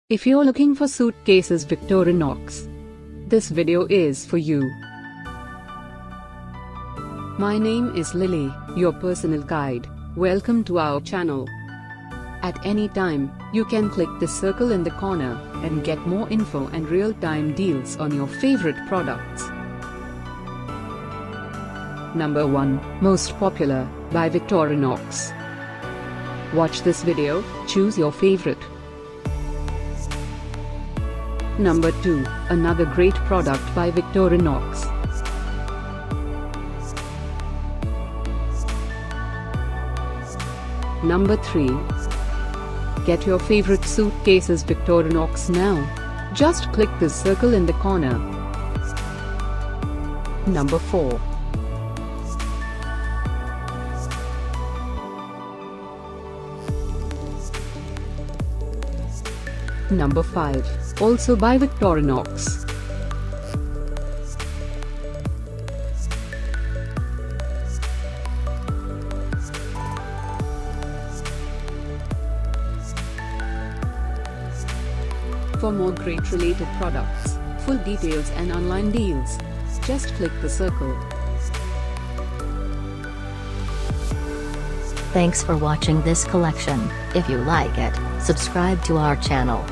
If you're looking for Suitcases Victorinox, this video is for you. My name is Lily, your personal guide. Welcome to our channel. At any time, you can click the circle in the corner and get more info and real-time deals on your favorite products. Number 1, Most Popular, by Victorinox. Watch this video, choose your favorite. Number 2, another great product by Victorinox. Number 3. Get your favorite Suitcases Victorinox now. Just click the circle in the corner. Number 4. Number 5, also by Victorinox. For more great related products, full details and online deals, just click the circle. Thanks for watching this collection. If you like it, subscribe to our channel.